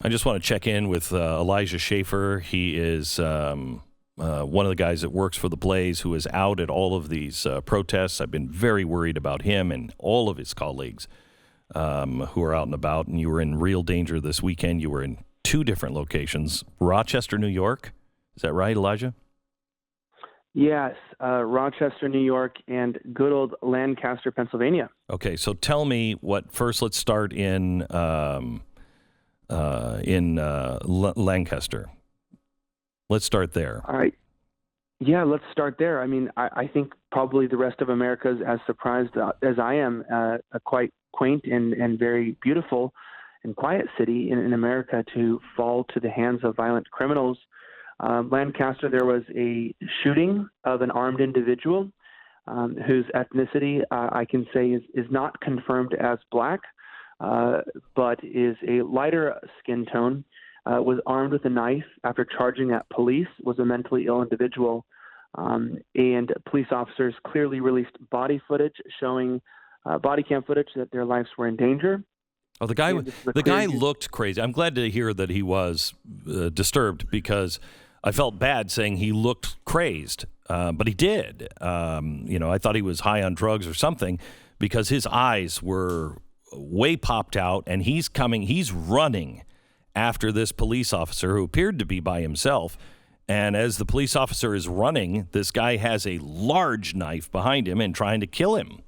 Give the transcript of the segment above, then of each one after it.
I just want to check in with Elijah Schaffer. He is one of the guys that works for the Blaze who is out at all of these protests. I've been very worried about him and all of his colleagues who are out and about. And you were in real danger this weekend. You were in two different locations. Rochester, New York. Is that right, Elijah? Yes, Rochester, New York, and good old Lancaster, Pennsylvania. Okay, so tell me first let's start in Lancaster. Let's start there. All right. Yeah, let's start there. I mean, I think probably the rest of America is as surprised as I am. A quite quaint and very beautiful and quiet city in America to fall to the hands of violent criminals. Lancaster, there was a shooting of an armed individual whose ethnicity I can say is not confirmed as black, but is a lighter skin tone, was armed with a knife after charging at police, was a mentally ill individual, and police officers clearly released body footage showing body cam footage that their lives were in danger. Oh, the guy looked crazy. I'm glad to hear that he was disturbed because I felt bad saying he looked crazed, but he did. I thought he was high on drugs or something because his eyes were way popped out, and he's running after this police officer who appeared to be by himself. And as the police officer is running, this guy has a large knife behind him and trying to kill him.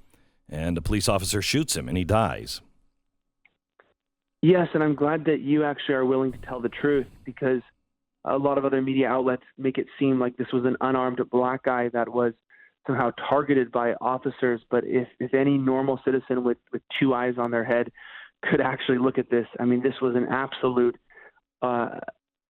And the police officer shoots him, and he dies. Yes, and I'm glad that you actually are willing to tell the truth, because a lot of other media outlets make it seem like this was an unarmed black guy that was somehow targeted by officers. But if any normal citizen with two eyes on their head could actually look at this, I mean, this was an absolute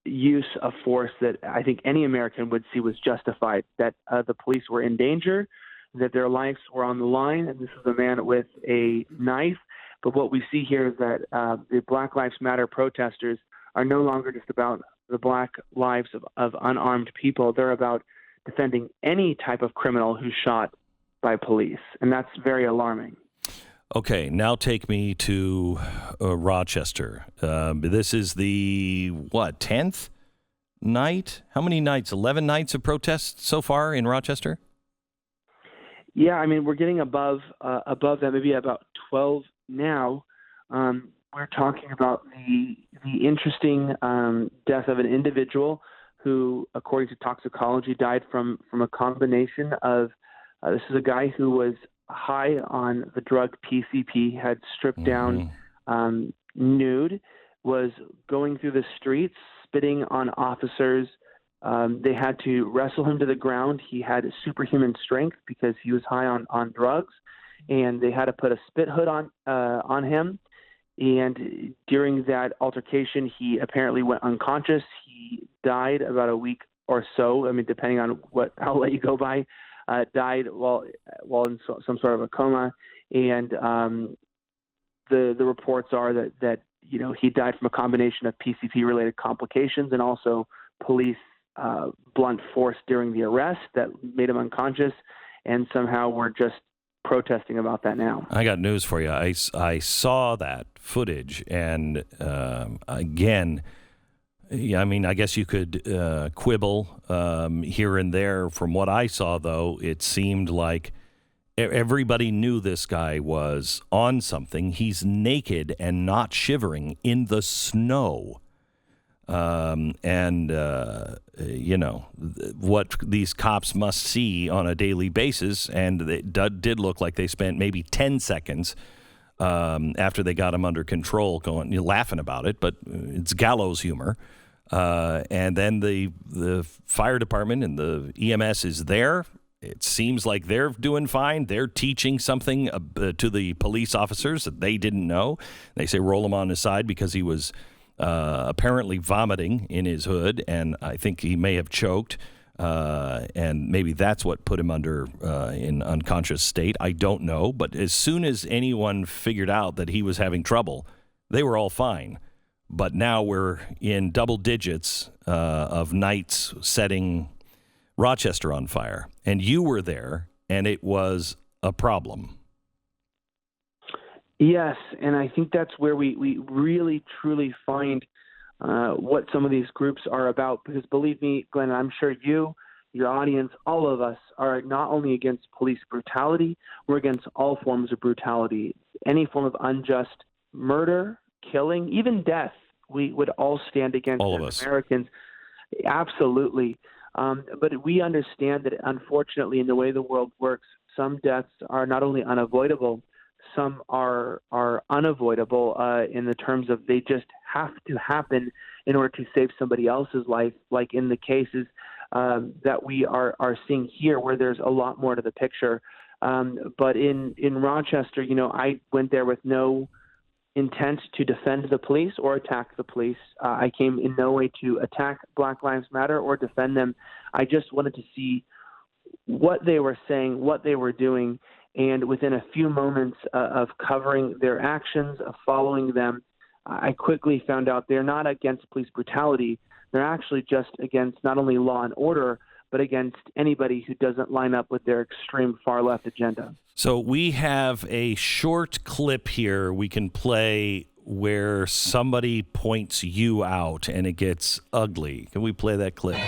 use of force that I think any American would see was justified, that the police were in danger, that their lives were on the line, and this is a man with a knife. But what we see here is that the Black Lives Matter protesters are no longer just about the black lives of unarmed people. They're about defending any type of criminal who's shot by police, and that's very alarming. Okay, now take me to Rochester. This is the, 10th night? How many nights? 11 nights of protests so far in Rochester? Yeah, I mean, we're getting above that, maybe about 12 now. We're talking about the interesting death of an individual who, according to toxicology, died from a combination of this is a guy who was high on the drug PCP, had stripped down nude, was going through the streets, spitting on officers. They had to wrestle him to the ground. He had superhuman strength because he was high on drugs, and they had to put a spit hood on him. And during that altercation, he apparently went unconscious. He died about a week or so. I mean, depending on how late you go by, died while in some sort of a coma. And the reports are that he died from a combination of PCP-related complications and also police blunt force during the arrest that made him unconscious. And somehow we're just protesting about that now. I got news for you. I saw that footage, and again, I mean, I guess you could quibble here and there. From what I saw, though, it seemed like everybody knew this guy was on something. He's naked and not shivering in the snow. What these cops must see on a daily basis, and it did look like they spent maybe 10 seconds after they got him under control laughing about it, but it's gallows humor. And then the fire department and the EMS is there. It seems like they're doing fine. They're teaching something to the police officers that they didn't know. They say roll him on his side because he was apparently vomiting in his hood, and I think he may have choked, and maybe that's what put him under in unconscious state. I don't know, but as soon as anyone figured out that he was having trouble, they were all fine. But now we're in double digits of nights setting Rochester on fire, and you were there, and it was a problem. Yes, and I think that's where we really, truly find what some of these groups are about. Because believe me, Glenn, I'm sure you, your audience, all of us are not only against police brutality, we're against all forms of brutality. Any form of unjust murder, killing, even death, we would all stand against all of as us. Americans. Absolutely. But we understand that, unfortunately, in the way the world works, some deaths are not only unavoidable, some are unavoidable in the terms of they just have to happen in order to save somebody else's life, like in the cases that we are seeing here, where there's a lot more to the picture. But in Rochester, I went there with no intent to defend the police or attack the police. I came in no way to attack Black Lives Matter or defend them. I just wanted to see what they were saying, what they were doing, and within a few moments of covering their actions, of following them, I quickly found out they're not against police brutality. They're actually just against not only law and order, but against anybody who doesn't line up with their extreme far-left agenda. So we have a short clip here we can play where somebody points you out and it gets ugly. Can we play that clip? This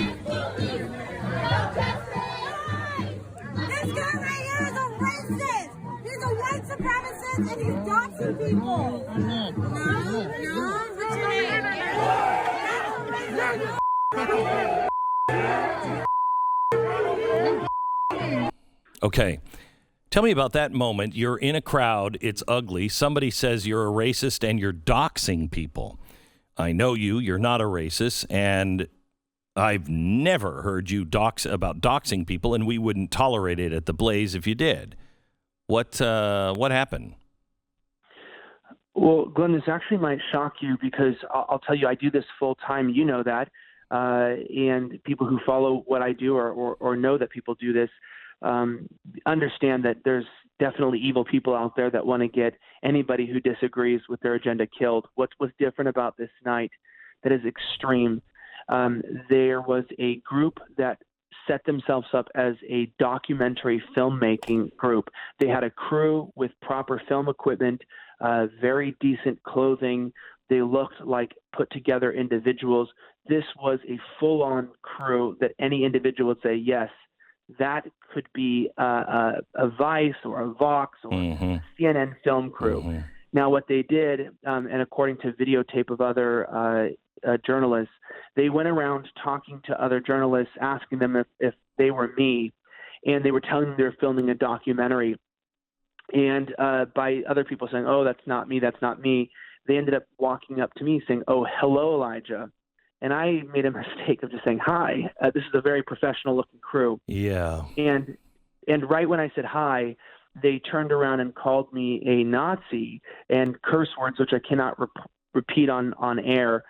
guy right here is a racist. He's a white supremacist and he's doxing people. Okay. Tell me about that moment. You're in a crowd. It's ugly. Somebody says you're a racist and you're doxing people. I know you. You're not a racist. And I've never heard you about doxing people, and we wouldn't tolerate it at the Blaze if you did. What happened? Well, Glenn, this actually might shock you because I'll tell you, I do this full time. You know that. And people who follow what I do or know that people do this understand that there's definitely evil people out there that want to get anybody who disagrees with their agenda killed. What was different about this night that is extreme? There was a group that set themselves up as a documentary filmmaking group. They had a crew with proper film equipment, very decent clothing. They looked like put together individuals. This was a full-on crew that any individual would say, yes, that could be a Vice or a Vox or a CNN film crew. Now, what they did, and according to videotape of other journalists, they went around talking to other journalists, asking them if they were me, and they were telling them they were filming a documentary. And by other people saying, oh, that's not me, they ended up walking up to me saying, oh, hello, Elijah. And I made a mistake of just saying, hi. This is a very professional-looking crew. Yeah. And right when I said hi, they turned around and called me a Nazi and curse words, which I cannot repeat on air.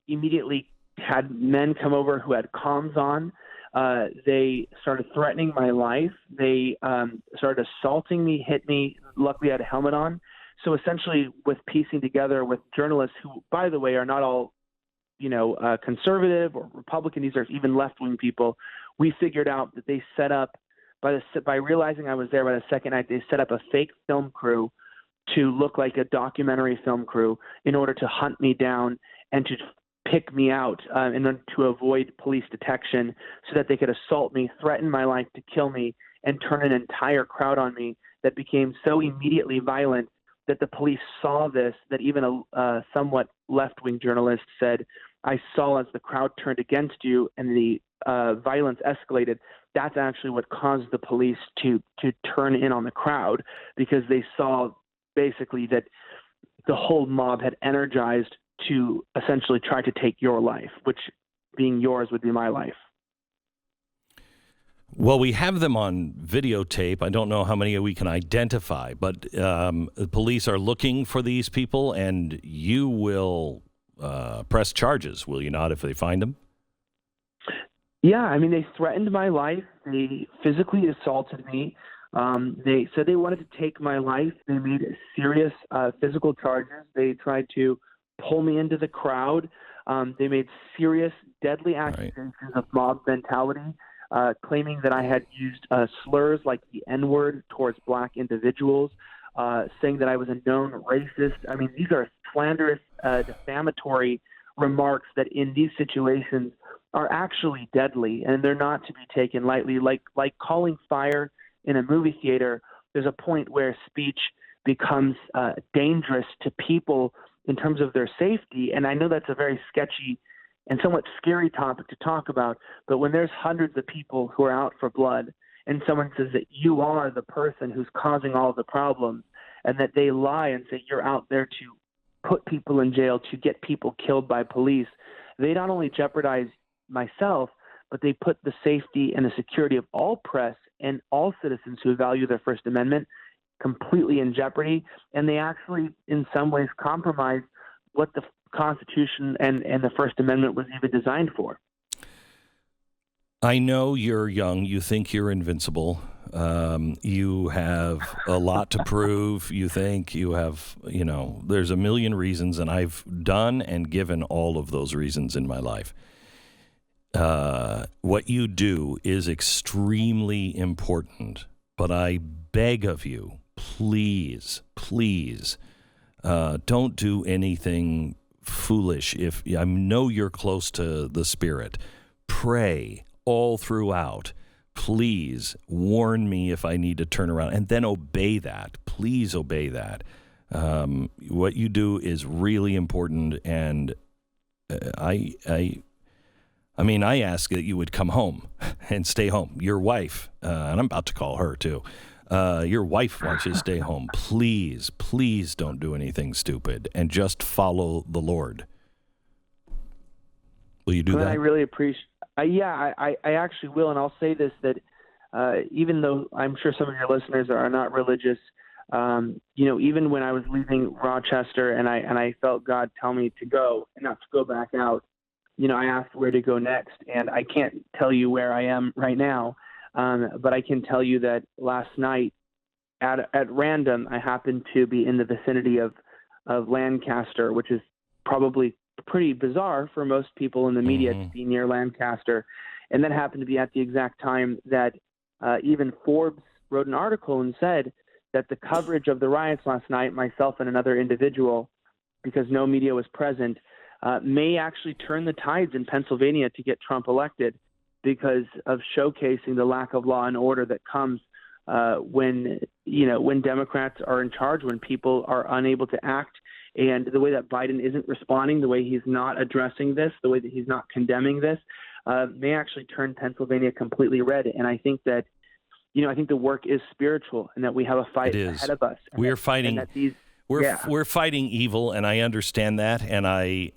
Immediately had men come over who had comms on. They started threatening my life. They started assaulting me, hit me. Luckily, I had a helmet on. So essentially, with piecing together with journalists who, by the way, are not all conservative or Republican, these are even left-wing people, we figured out that they set up, by realizing I was there by the second night, they set up a fake film crew to look like a documentary film crew in order to hunt me down and to pick me out in order to avoid police detection so that they could assault me, threaten my life, to kill me, and turn an entire crowd on me that became so immediately violent that the police saw this, that even a somewhat left-wing journalist said, I saw as the crowd turned against you and the violence escalated. That's actually what caused the police to turn in on the crowd, because they saw basically that the whole mob had energized to essentially try to take your life, which being yours would be my life. Well, we have them on videotape. I don't know how many we can identify, but the police are looking for these people, and you will press charges, will you not, if they find them? Yeah, I mean, they threatened my life. They physically assaulted me. They said they wanted to take my life. They made serious physical charges. They tried to pull me into the crowd. They made serious, deadly accusations of mob mentality, claiming that I had used slurs like the N-word towards black individuals, saying that I was a known racist. I mean, these are slanderous, defamatory remarks that in these situations are actually deadly, and they're not to be taken lightly. Like calling fire in a movie theater, there's a point where speech becomes dangerous to people in terms of their safety. And I know that's a very sketchy and somewhat scary topic to talk about, but when there's hundreds of people who are out for blood and someone says that you are the person who's causing all of the problems, and that they lie and say you're out there to put people in jail, to get people killed by police, they not only jeopardize myself, but they put the safety and the security of all press and all citizens who value their First Amendment completely in jeopardy. And they actually, in some ways, compromise what the Constitution and the First Amendment was even designed for. I know you're young. You think you're invincible. You have a lot to prove. You think you have, there's a million reasons, and I've done and given all of those reasons in my life. What you do is extremely important, but I beg of you, please, don't do anything foolish. If I know you're close to the Spirit, pray all throughout. Please warn me if I need to turn around, and then obey that. Please obey that. What you do is really important, and I ask that you would come home and stay home. Your wife, and I'm about to call her too. Your wife wants you to stay home. Please don't do anything stupid, and just follow the Lord. Will you do that? I really appreciate. I actually will, and I'll say this, that even though I'm sure some of your listeners are not religious, even when I was leaving Rochester and I felt God tell me to go and not to go back out, I asked where to go next, and I can't tell you where I am right now, but I can tell you that last night at random, I happened to be in the vicinity of Lancaster, which is probably pretty bizarre for most people in the media to be near Lancaster. And that happened to be at the exact time that even Forbes wrote an article and said that the coverage of the riots last night, myself and another individual, because no media was present, may actually turn the tides in Pennsylvania to get Trump elected, because of showcasing the lack of law and order that comes when Democrats are in charge, when people are unable to act. And the way that Biden isn't responding, the way he's not addressing this, the way that he's not condemning this, may actually turn Pennsylvania completely red. And I think that, I think the work is spiritual, and that we have a fight ahead of us. We're fighting. We're fighting evil, and I understand that. And I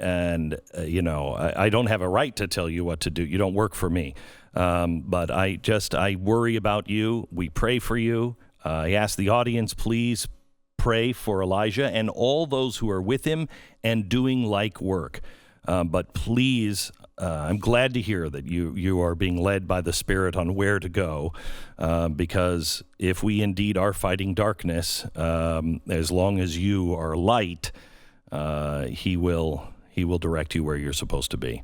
don't have a right to tell you what to do. You don't work for me. But I worry about you. We pray for you. I ask the audience, please pray for Elijah and all those who are with him and doing like work. But please, I'm glad to hear that you are being led by the Spirit on where to go, because if we indeed are fighting darkness, as long as you are light, he will direct you where you're supposed to be.